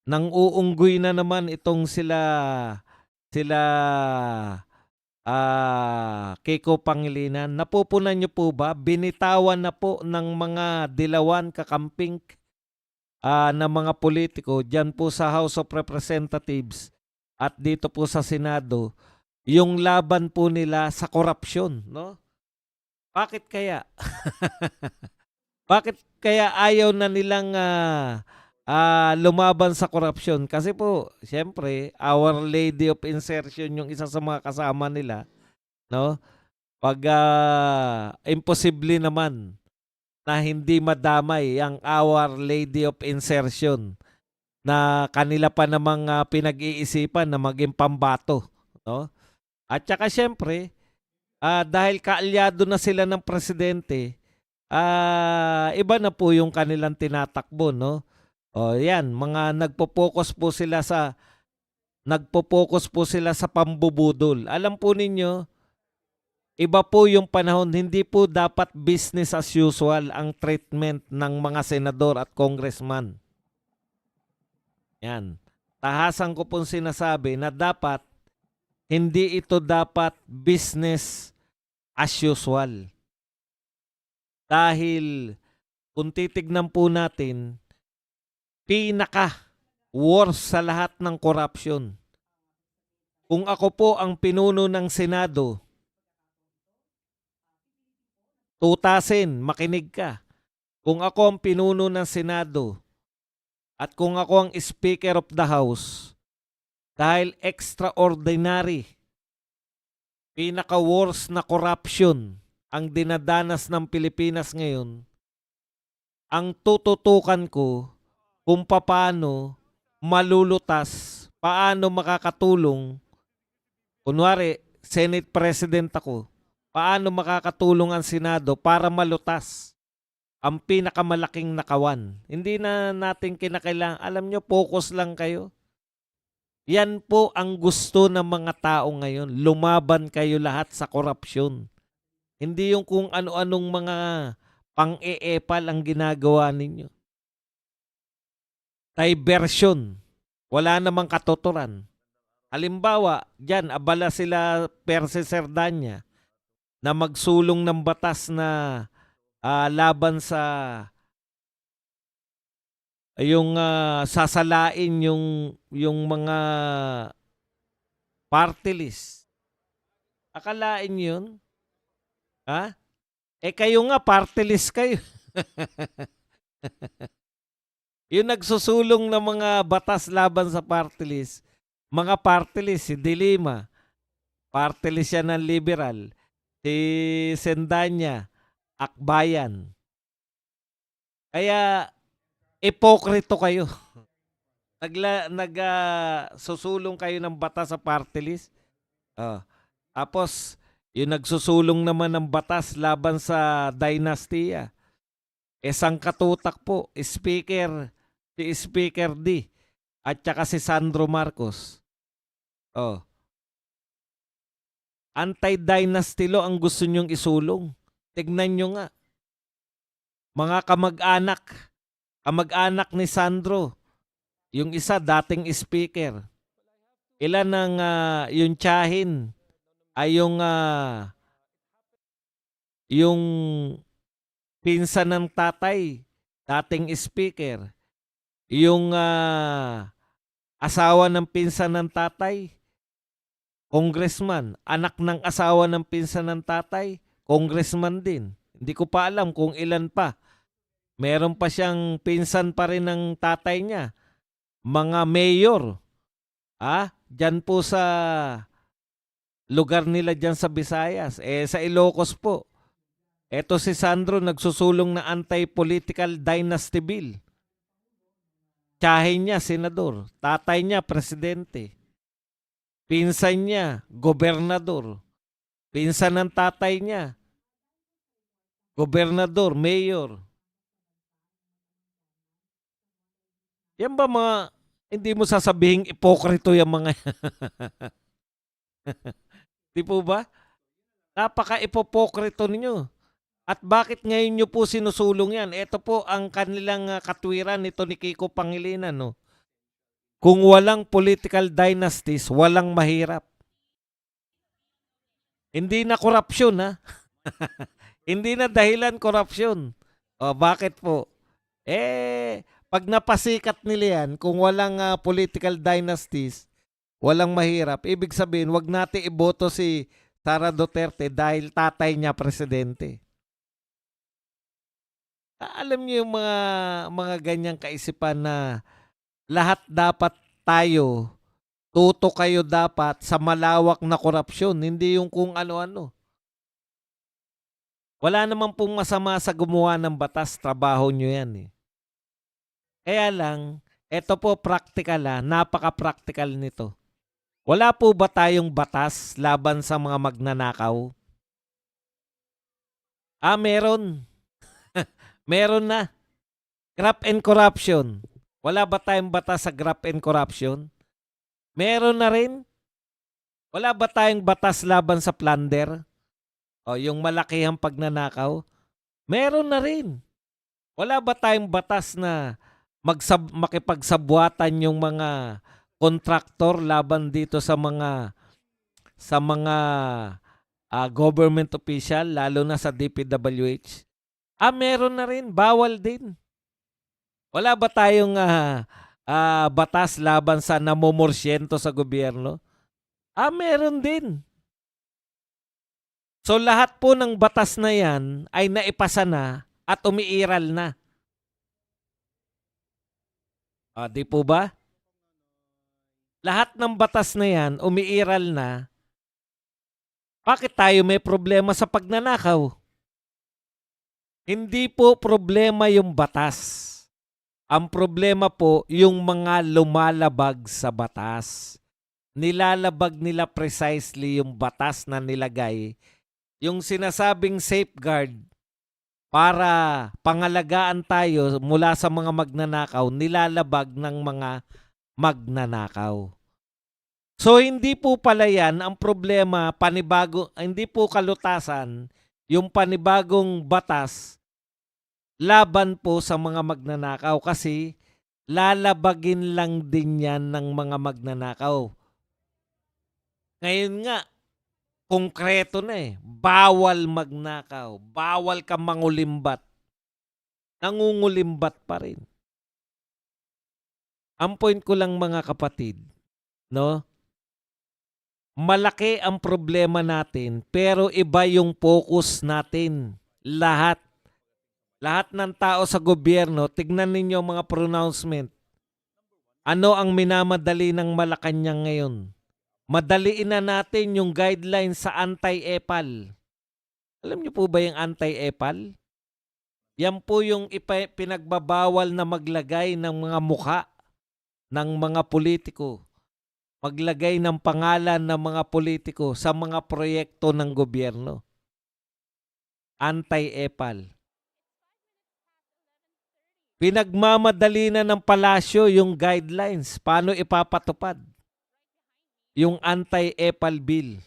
nang-uunggoy na naman itong sila sila Kiko Pangilinan. Napupunan niyo po ba, binitawan na po ng mga dilawan kakamping na mga politiko diyan po sa House of Representatives at dito po sa Senado, yung laban po nila sa korapsyon, no? Bakit kaya? Bakit kaya ayaw na nilang lumaban sa korapsyon? Kasi po, siyempre, Our Lady of Insertion yung isa sa mga kasama nila, no? Pag imposible naman na hindi madamay ang Our Lady of Insertion na kanila pa namang pinag-iisipan na maging pambato, no? At saka siyempre, dahil kaalyado na sila ng presidente, iba na po yung kanilang tinatakbo, no? O yan, mga nagpo-focus po sila sa pambubudol. Alam po ninyo, iba po yung panahon, hindi po dapat business as usual ang treatment ng mga senador at congressman. Yan. Tahasan ko pong sinasabi na dapat, hindi ito dapat business as usual. Dahil kung titignan po natin, pinaka-worst sa lahat ng corruption. Kung ako po ang pinuno ng Senado, tutasin, makinig ka. Kung ako ang pinuno ng Senado at kung ako ang Speaker of the House, dahil extraordinary, pinaka-worst na corruption ang dinadanas ng Pilipinas ngayon, ang tututukan ko kung paano malulutas, paano makakatulong. Kunwari, Senate President ako, paano makakatulong ang Senado para malutas ang pinakamalaking nakawan. Hindi na natin kinakailangan. Alam nyo, focus lang kayo. Yan po ang gusto ng mga tao ngayon. Lumaban kayo lahat sa korupsyon. Hindi yung kung ano-anong mga pang-eepal ang ginagawa ninyo. Diversion. Wala namang katuturan. Halimbawa, dyan, abala sila Perse Cerdanya na magsulong ng batas na laban sa yung sasalain yung mga party list. Akalain yun? Ha? Kayo nga, party list kayo. Yung nagsusulong ng mga batas laban sa party list, mga party list, si Dilima, party list siya ng liberal, si Sendanya, Akbayan. Kaya, ipokrito kayo. Susulong kayo ng batas sa party list. Tapos, yung nagsusulong naman ng batas laban sa dynastiya, sangkatutak po, si Speaker D, at saka si Sandro Marcos. Anti-dynasty law ang gusto nyong isulong. Tignan nyo nga. Mga kamag-anak ni Sandro, yung isa dating speaker. Ilan ang yung tiyahin ay yung pinsan ng tatay, dating speaker. Yung asawa ng pinsan ng tatay, congressman. Anak ng asawa ng pinsan ng tatay, congressman din. Hindi ko pa alam kung ilan pa. Meron pa siyang pinsan pa rin ng tatay niya. Mga mayor. Diyan po sa lugar nila diyan sa Visayas. Sa Ilocos po. Eto si Sandro nagsusulong na anti-political dynasty bill. Tiyahin niya, senador. Tatay niya, presidente. Pinsan niya, gobernador. Pinsan ng tatay niya, gobernador, mayor. Yan ba mga, hindi mo sasabihing ipokrito yung mga di po ba? Napaka-ipopokrito ninyo. At bakit ngayon nyo po sinusulong yan? Ito po ang kanilang katwiran nito ni Kiko Pangilinan. No? Kung walang political dynasties, walang mahirap. Hindi na korupsyon, ha? Hindi na dahilan korupsyon. O, bakit po? Pag napasikat nila yan, kung walang political dynasties, walang mahirap, ibig sabihin, wag natin iboto si Sara Duterte dahil tatay niya presidente. Alam niyo yung mga ganyang kaisipan na lahat dapat tayo, tuto kayo dapat sa malawak na korupsyon, hindi yung kung ano-ano. Wala naman pong masama sa gumawa ng batas, trabaho nyo yan eh. Kaya lang, eto po practical napaka-practical nito. Wala po ba tayong batas laban sa mga magnanakaw? Meron. Meron na. Graft and corruption. Wala ba tayong batas sa graft and corruption? Meron na rin. Wala ba tayong batas laban sa plunder? O yung malakihang pagnanakaw? Meron na rin. Wala ba tayong batas na makipagsabwatan yung mga kontraktor laban dito sa mga government official, lalo na sa DPWH? Meron na rin. Bawal din. Wala ba tayong batas laban sa namomorsyento sa gobyerno? Meron din. So lahat po ng batas na yan ay naipasa na at umiiral na. Di po ba? Lahat ng batas na yan umiiral na. Bakit tayo may problema sa pagnanakaw? Hindi po problema yung batas. Ang problema po yung mga lumalabag sa batas. Nilalabag nila precisely yung batas na nilagay. Yung sinasabing safeguard para pangalagaan tayo mula sa mga magnanakaw, nilalabag ng mga magnanakaw. So hindi po pala yan ang problema, hindi po kalutasan yung panibagong batas laban po sa mga magnanakaw kasi lalabagin lang din yan ng mga magnanakaw. Ngayon nga, konkreto na eh. Bawal magnakaw. Bawal ka mangulimbat. Nangungulimbat pa rin. Ang point ko lang mga kapatid, no? Malaki ang problema natin pero iba yung focus natin. Lahat ng tao sa gobyerno, tignan ninyo mga pronouncement. Ano ang minamadali ng Malacanang ngayon? Madaliin na natin yung guidelines sa anti-epal. Alam niyo po ba yung anti-epal? Yan po yung pinagbabawal na maglagay ng mga mukha ng mga politiko. Maglagay ng pangalan ng mga politiko sa mga proyekto ng gobyerno. Anti-epal. Pinagmamadali na ng palasyo yung guidelines. Paano ipapatupad yung anti-epal bill?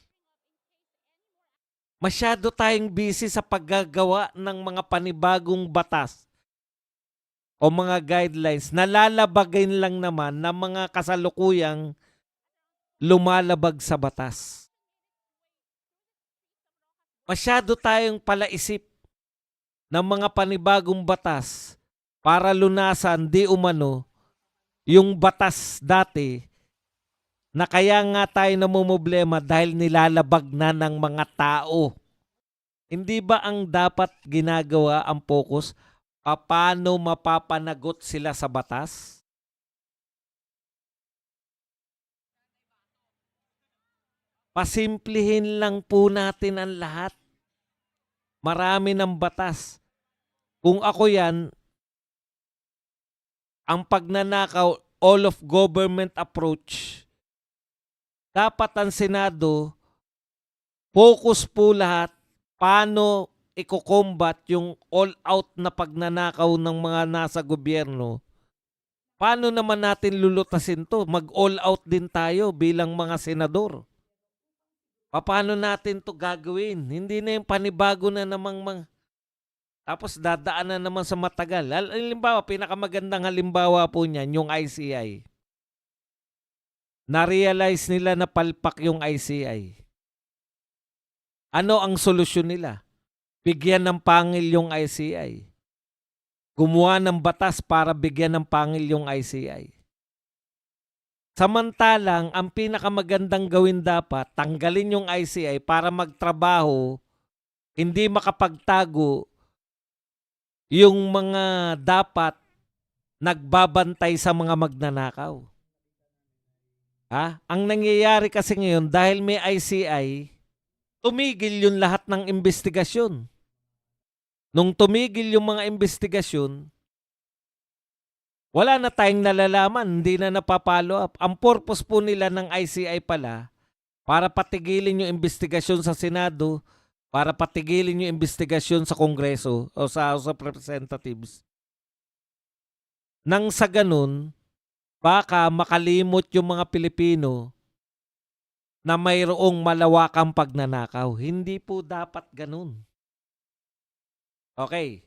Masyado tayong busy sa paggagawa ng mga panibagong batas o mga guidelines na lalabagin lang naman ng mga kasalukuyang lumalabag sa batas. Masyado tayong palaisip ng mga panibagong batas para lunasan di umano yung batas dati na kaya nga tayo namumblema dahil nilalabag na ng mga tao. Hindi ba ang dapat ginagawa ang focus? Paano mapapanagot sila sa batas? Pasimplihin lang po natin ang lahat. Marami ng batas. Kung ako yan, ang pagnanakaw, all of government approach, dapat ang Senado, focus po lahat paano i-combat yung all-out na pagnanakaw ng mga nasa gobyerno. Paano naman natin lulutasin to? Mag-all-out din tayo bilang mga senador. Paano natin to gagawin? Hindi na yung panibago na namang tapos dadaan na naman sa matagal. Halimbawa, pinakamagandang halimbawa po niyan, yung ICI. Na-realize nila na palpak yung ICI. Ano ang solusyon nila? Bigyan ng pangil yung ICI. Gumawa ng batas para bigyan ng pangil yung ICI. Samantalang, ang pinakamagandang gawin dapat, tanggalin yung ICI para magtrabaho, hindi makapagtago yung mga dapat nagbabantay sa mga magnanakaw. Ang nangyayari kasi ngayon, dahil may ICI, tumigil yung lahat ng investigasyon. Nung tumigil yung mga investigasyon, wala na tayong nalalaman, hindi na napapalo up. Ang purpose po nila ng ICI pala, para patigilin yung investigasyon sa Senado, para patigilin yung investigasyon sa Kongreso o sa House of Representatives. Nang sa ganun, baka makalimot yung mga Pilipino na mayroong malawakang pagnanakaw. Hindi po dapat ganun. Okay.